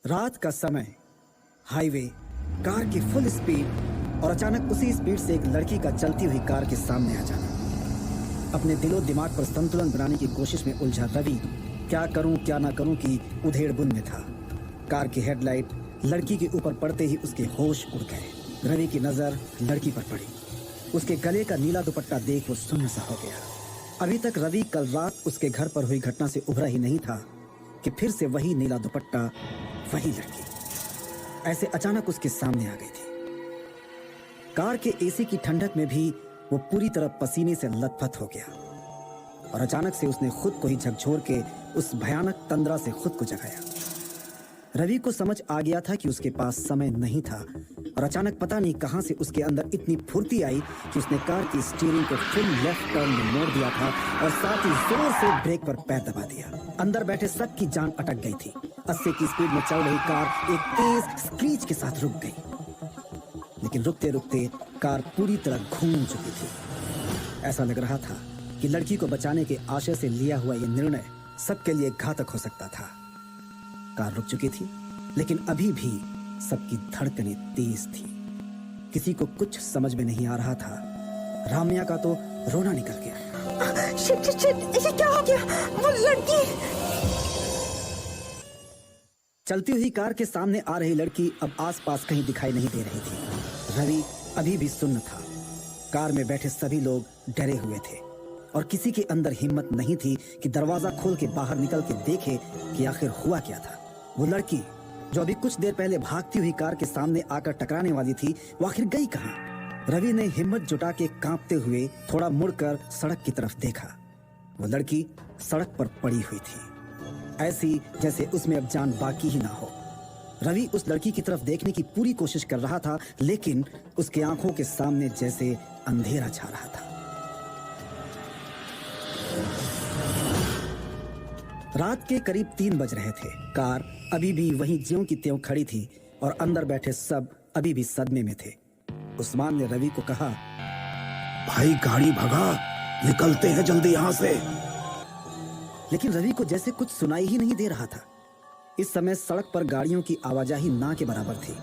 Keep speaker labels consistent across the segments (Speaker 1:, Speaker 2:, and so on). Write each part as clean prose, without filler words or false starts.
Speaker 1: रात का समय, हाईवे, कार की फुल स्पीड और अचानक उसी स्पीड से एक लड़की का चलती हुई कार के सामने आ जाना। अपने दिलो दिमाग पर संतुलन बनाने की कोशिश में उलझा रवि क्या करूं क्या ना करूं की उधेड़बुन में था। कार की हेडलाइट लड़की के ऊपर पड़ते ही उसके होश उड़ गए। रवि की नजर लड़की पर पड़ी। उसके गले का नीला दुपट्टा देख वो सुन्न सा हो गया। अभी तक रवि कल रात उसके घर पर हुई घटना से उभरा ही नहीं था कि फिर से वही नीला दुपट्टा, वही लड़की ऐसे अचानक उसके सामने आ गई थी। कार के एसी की ठंडक में भी वो पूरी तरह पसीने से लथपथ हो गया और अचानक से उसने खुद को ही झकझोर के उस भयानक तंद्रा से खुद को जगाया। रवि को समझ आ गया था कि उसके पास समय नहीं था और अचानक पता नहीं कहां से उसके अंदर इतनी फुर्ती आई कि उसने कार की स्टीयरिंग को फुल लेफ्ट टर्न में मोड़ दिया था और साथ ही जोर से ब्रेक पर पैर दबा दिया। अंदर बैठे सबकी जान अटक गई थी। 80 की स्पीड में चल रही कार एक तेज स्क्रीच के साथ रुक गई, लेकिन रुकते रुकते कार पूरी तरह घूम चुकी थी। ऐसा लग रहा था कि लड़की को बचाने के आशय से लिया हुआ यह निर्णय सबके लिए घातक हो सकता था। कार रुक चुकी थी, लेकिन अभी भी सबकी धड़कनें तेज थी। किसी को कुछ समझ में नहीं आ रहा था। राम्या का तो रोना निकल गया।
Speaker 2: शिट शिट शिट, इसे क्या हो गया? वो लड़की।
Speaker 1: चलती हुई कार के सामने आ रही लड़की अब आसपास कहीं दिखाई नहीं दे रही थी। रवि अभी भी सुन्न था। कार में बैठे सभी लोग डरे हुए थे और किसी के अंदर हिम्मत नहीं थी कि दरवाजा खोल के बाहर निकल के देखे कि आखिर हुआ क्या था। वो लड़की जो अभी कुछ देर पहले भागती हुई कार के सामने आकर टकराने वाली थी, वो आखिर गई कहां? रवि ने हिम्मत जुटा के कांपते हुए थोड़ा मुड़कर सड़क की तरफ देखा। वो लड़की सड़क पर पड़ी हुई थी, ऐसी जैसे उसमें अब जान बाकी ही ना हो। रवि उस लड़की की तरफ देखने की पूरी कोशिश कर रहा था, लेकिन उसके आंखों के सामने जैसे अंधेरा छा रहा था। रात के करीब 3 बज रहे थे। कार अभी भी वहीं ज्यों की त्यों खड़ी थी और अंदर बैठे सब अभी भी सदमे में थे। उस्मान ने रवि को कहा,
Speaker 3: भाई गाड़ी भगा, निकलते हैं जल्दी यहां से।
Speaker 1: लेकिन रवि को जैसे कुछ सुनाई ही नहीं दे रहा था। इस समय सड़क पर गाड़ियों की आवाजाही ना के बराबर थी।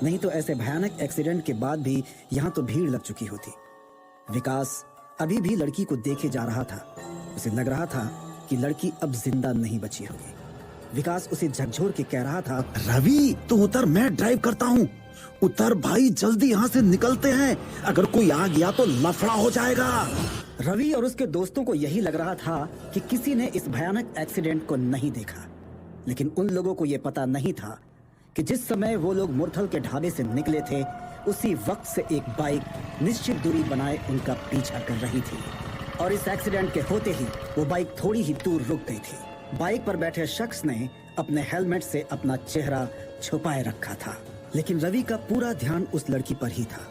Speaker 1: नहीं तो ऐसे भयानक एक्सीडेंट के बाद भी यहाँ तो भीड़ लग चुकी होती। विकास अभी भी लड़की को देखे जा रहा था। उसे लग रहा था कि लड़की अब जिंदा नहीं बची होगी। विकास उसे झकझोर के कह रहा था,
Speaker 3: रवि तू उतर, मैं ड्राइव करता हूँ। उतर भाई, जल्दी यहाँ से निकलते हैं, अगर कोई आ गया तो लफड़ा हो जाएगा।
Speaker 1: रवि और उसके दोस्तों को यही लग रहा था कि किसी ने इस भयानक एक्सीडेंट को नहीं देखा, लेकिन उन लोगों को यह पता नहीं था कि जिस समय वो लोग मुरथल के ढाबे से निकले थे, उसी वक्त से एक बाइक निश्चित दूरी बनाए उनका पीछा कर रही थी और इस एक्सीडेंट के होते ही वो बाइक थोड़ी ही दूर रुक गई थी। बाइक पर बैठे शख्स ने अपने हेलमेट से अपना चेहरा छुपाए रखा था, लेकिन रवि का पूरा ध्यान उस लड़की पर ही था।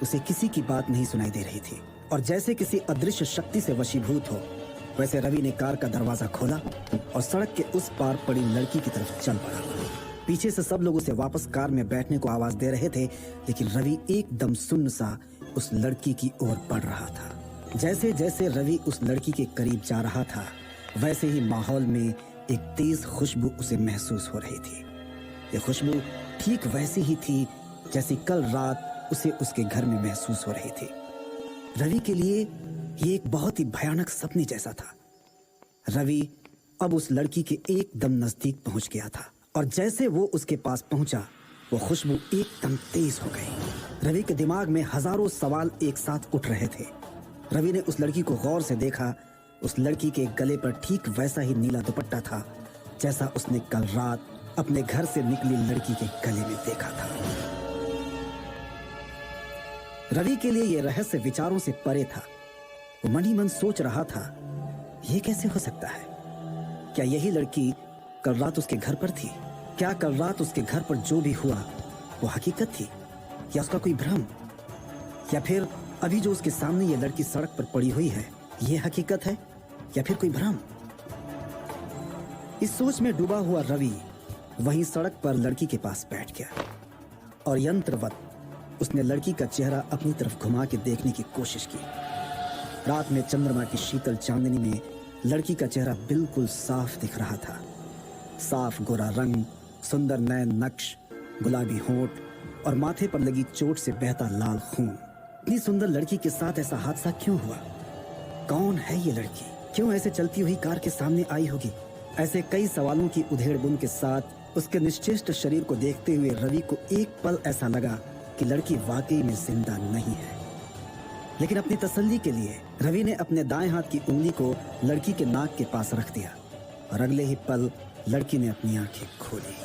Speaker 1: उसे किसी की बात नहीं सुनाई दे रही थी और जैसे किसी अदृश्य शक्ति से वशीभूत हो, वैसे रवि ने कार का दरवाजा खोला और सड़क के उस पार पड़ी लड़की की तरफ चल पड़ा। पीछे से सब लोग उसे वापस कार में बैठने को आवाज दे रहे थे, लेकिन रवि एकदम सुन्न सा उस लड़की की ओर बढ़ रहा था। जैसे जैसे रवि उस लड़की के करीब जा रहा था, वैसे ही माहौल में एक तेज खुशबू उसे महसूस हो रही थी। ये खुशबू ठीक वैसी ही थी जैसी कल रात उसे उसके घर में महसूस हो रही थी। रवि के लिए ये एक बहुत ही भयानक सपने जैसा था। रवि अब उस लड़की के एकदम नजदीक पहुंच गया था और जैसे वो उसके पास पहुंचा, वो खुशबू एकदम तेज हो गई। रवि के दिमाग में हजारों सवाल एक साथ उठ रहे थे। रवि ने उस लड़की को गौर से देखा। उस लड़की के गले पर ठीक वैसा ही नीला दुपट्टा था जैसा उसने कल रात अपने घर से निकली लड़की के गले में देखा था। रवि के लिए यह रहस्य विचारों से परे था। वो मन ही मन सोच रहा था, यह कैसे हो सकता है? क्या यही लड़की कल रात उसके घर पर थी? क्या कल रात उसके घर पर जो भी हुआ वो हकीकत थी या उसका कोई भ्रम? या फिर अभी जो उसके सामने ये लड़की सड़क पर पड़ी हुई है, ये हकीकत है या फिर कोई भ्रम? इस सोच में डूबा हुआ रवि वहीं सड़क पर लड़की के पास बैठ गया और यंत्रवत उसने लड़की का चेहरा अपनी तरफ घुमा के देखने की कोशिश की। रात में चंद्रमा की शीतल चांदनी में लड़की का चेहरा बिल्कुल साफ दिख रहा था। साफ गोरा रंग, सुंदर नए नक्श, गुलाबी होंठ और माथे पर लगी चोट से बहता लाल खून। इतनी सुंदर लड़की के साथ ऐसा हादसा क्यों हुआ? कौन है ये लड़की? क्यों ऐसे चलती हुई कार के सामने आई होगी? ऐसे कई सवालों की उधेड़-बुन के साथ उसके निश्चेष्ट शरीर को देखते हुए रवि को एक पल ऐसा लगा कि लड़की वाकई में जिंदा नहीं है। लेकिन अपनी तसल्ली के लिए रवि ने अपने दाएं हाथ की उंगली को लड़की के नाक के पास रख दिया और अगले ही पल लड़की ने अपनी आंखें खोली।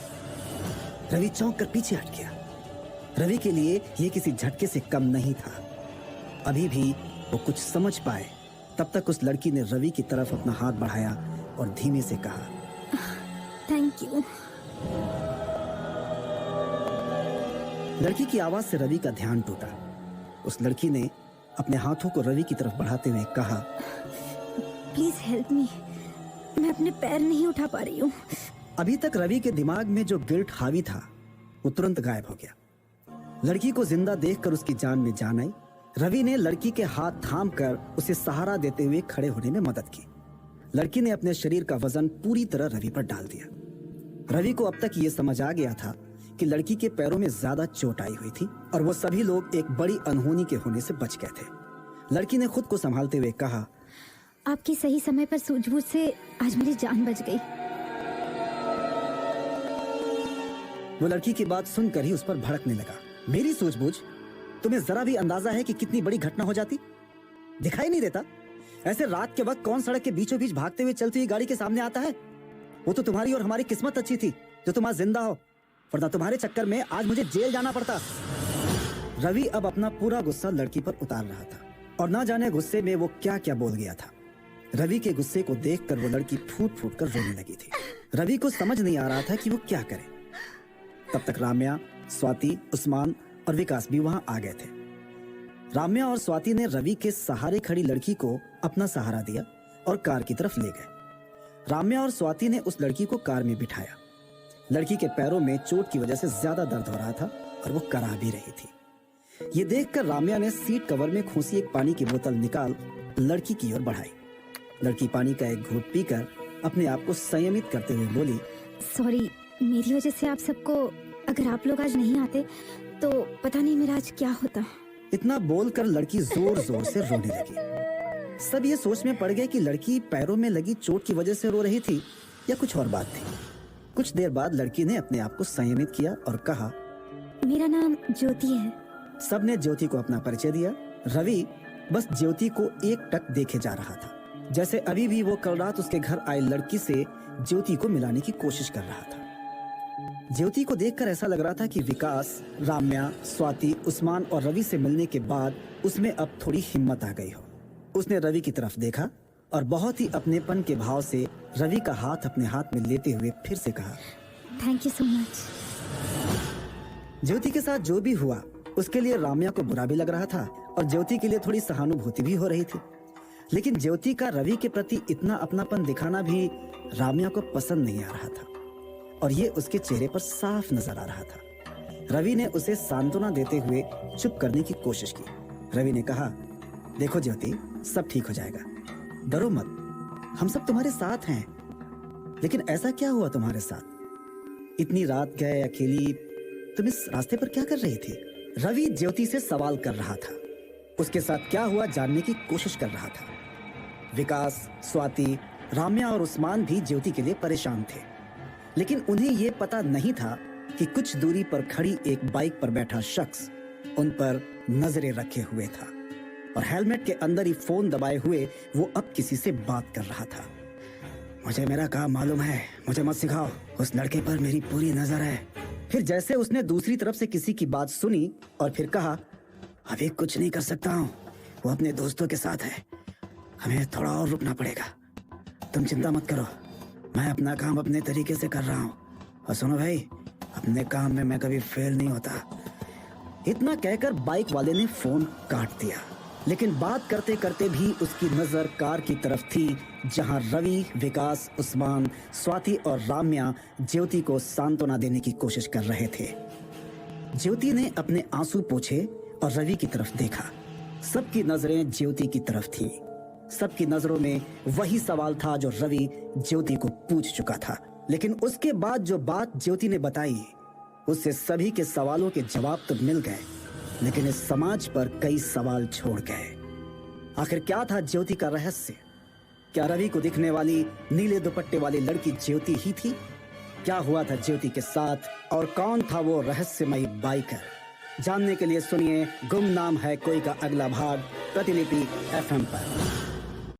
Speaker 1: रवि चौंक कर पीछे हट गया। रवि के लिए यह किसी झटके से कम नहीं था। अभी भी वो कुछ समझ पाए तब तक उस लड़की ने रवि की तरफ अपना हाथ बढ़ाया और धीमे से कहा,
Speaker 2: थैंक यू।
Speaker 1: लड़की की आवाज से रवि का ध्यान टूटा। उस लड़की ने अपने हाथों को रवि की तरफ बढ़ाते हुए कहा,
Speaker 2: प्लीज हेल्प मी, मैं अपने पैर नहीं उठा पा रही हूँ।
Speaker 1: अभी तक रवि के दिमाग में जो गिल्ट हावी था वो तुरंत गायब हो गया। लड़की को जिंदा देखकर उसकी जान में जान आई। रवि ने लड़की के हाथ थाम कर उसे सहारा देते हुए खड़े होने में मदद की। लड़की ने अपने शरीर का वजन पूरी तरह रवि पर डाल दिया। रवि को अब तक ये समझ आ गया था कि लड़की के पैरों में ज्यादा चोट आई हुई थी और वो सभी लोग एक बड़ी अनहोनी के होने से बच गए थे। लड़की ने खुद को संभालते हुए कहा,
Speaker 2: आपकी सही समय पर सूझबूझ से आज मेरी जान बच गई।
Speaker 1: वो लड़की की बात सुनकर ही उस पर भड़कने लगा। मेरी सूझबूझ? तुम्हें जरा भी अंदाजा है कि कितनी बड़ी घटना हो जाती? दिखाई नहीं देता? ऐसे रात के वक्त कौन सड़क के बीचों बीच भागते हुए चलती हुई गाड़ी के सामने आता है? वो तो तुम्हारी और हमारी किस्मत अच्छी थी जो तुम आज जिंदा हो, वरना तुम्हारे चक्कर में आज मुझे जेल जाना पड़ता। रवि अब अपना पूरा गुस्सा लड़की पर उतार रहा था और ना जाने गुस्से में वो क्या क्या बोल गया था। रवि के गुस्से को देखकर वो लड़की फूट फूट कर रोने लगी थी। रवि को समझ नहीं आ रहा था कि वो क्या करे। तब तक राम्या, स्वाति, उस्मान और विकास भी वहां आ गए थे। राम्या और स्वाति ने रवि के सहारे खड़ी लड़की को अपना सहारा दिया और कार की तरफ ले गए। राम्या और स्वाति ने उस लड़की को कार में बिठाया। लड़की के पैरों में चोट की वजह से ज्यादा दर्द हो रहा था और वो करा भी रही थी। ये देखकर राम्या ने सीट कवर में खोसी एक पानी की बोतल निकाल लड़की की ओर बढ़ाई। लड़की पानी का एक घूंट पीकर अपने आप को संयमित करते हुए बोली,
Speaker 2: सॉरी, मेरी वजह से आप सबको, अगर आप लोग आज नहीं आते तो पता नहीं मेरा आज क्या होता।
Speaker 1: इतना बोलकर लड़की जोर जोर से रोने लगी। सब ये सोच में पड़ गए कि लड़की पैरों में लगी चोट की वजह से रो रही थी या कुछ और बात थी। कुछ देर बाद लड़की ने अपने आप को संयमित किया और कहा,
Speaker 2: मेरा नाम ज्योति है।
Speaker 1: सबने ज्योति को अपना परिचय दिया। रवि बस ज्योति को एक टक देखे जा रहा था, जैसे अभी भी वो कल रात उसके घर आई लड़की से ज्योति को मिलाने की कोशिश कर रहा था। ज्योति को देखकर ऐसा लग रहा था कि विकास, राम्या, स्वाति, उस्मान और रवि से मिलने के बाद उसमें अब थोड़ी हिम्मत आ गई हो। उसने रवि की तरफ देखा और बहुत ही अपनेपन के भाव से रवि का हाथ अपने हाथ में लेते हुए फिर से कहा,
Speaker 2: थैंक यू सो मच।
Speaker 1: ज्योति के साथ जो भी हुआ उसके लिए राम्या को बुरा भी लग रहा था और ज्योति के लिए थोड़ी सहानुभूति भी हो रही थी। लेकिन ज्योति का रवि के प्रति इतना अपनापन दिखाना भी राम्या को पसंद नहीं आ रहा था और ये उसके चेहरे पर साफ नजर आ रहा था। रवि ने उसे सांत्वना देते हुए चुप करने की कोशिश की। रवि ने कहा, देखो ज्योति, सब ठीक हो जाएगा, डरो मत, हम सब तुम्हारे साथ हैं। लेकिन ऐसा क्या हुआ तुम्हारे साथ? इतनी रात गए अकेली, तुम इस रास्ते पर क्या कर रही थी? रवि ज्योति से सवाल कर रहा था, उसके साथ क्या हुआ जानने की कोशिश कर रहा था। विकास, स्वाति, राम्या और उस्मान भी ज्योति के लिए परेशान थे, लेकिन उन्हें यह पता नहीं था कि कुछ दूरी पर खड़ी एक बाइक पर बैठा शख्स उन पर नजरें रखे हुए था और हेलमेट के अंदर ही फोन दबाए हुए वो अब किसी से बात कर रहा था। मुझे मेरा काम मालूम है, मुझे मत सिखाओ, उस लड़के पर मेरी पूरी नजर है। फिर जैसे उसने दूसरी तरफ से किसी की बात सुनी और फिर कहा, अभी कुछ नहीं कर सकता हूँ, वो अपने दोस्तों के साथ है, हमें थोड़ा और रुकना पड़ेगा। तुम चिंता मत करो, मैं अपना काम अपने तरीके से कर रहा हूँ। और सुनो भाई, अपने काम में मैं कभी फेल नहीं होता। इतना कहकर बाइक वाले ने फोन काट दिया, लेकिन बात करते करते भी उसकी नजर कार की तरफ थी जहां रवि, विकास, उस्मान, स्वाति और राम्या ज्योति को सांत्वना देने की कोशिश कर रहे थे। ज्योति ने अपने आंसू पोंछे और रवि की तरफ देखा। सबकी नजरें ज्योति की तरफ थी। सबकी नजरों में वही सवाल था जो रवि ज्योति को पूछ चुका था। लेकिन उसके बाद जो बात ज्योति ने बताई, उससे सभी के सवालों के जवाब तो मिल गए, लेकिन इस समाज पर कई सवाल छोड़ गए। आखिर क्या था ज्योति का रहस्य? क्या रवि को दिखने वाली नीले दुपट्टे वाली लड़की ज्योति ही थी? क्या हुआ था ज्योति के साथ और कौन था वो रहस्यमयी बाइकर? जानने के लिए सुनिए गुमनाम है कोई का अगला भाग प्रतिलिपि FM पर।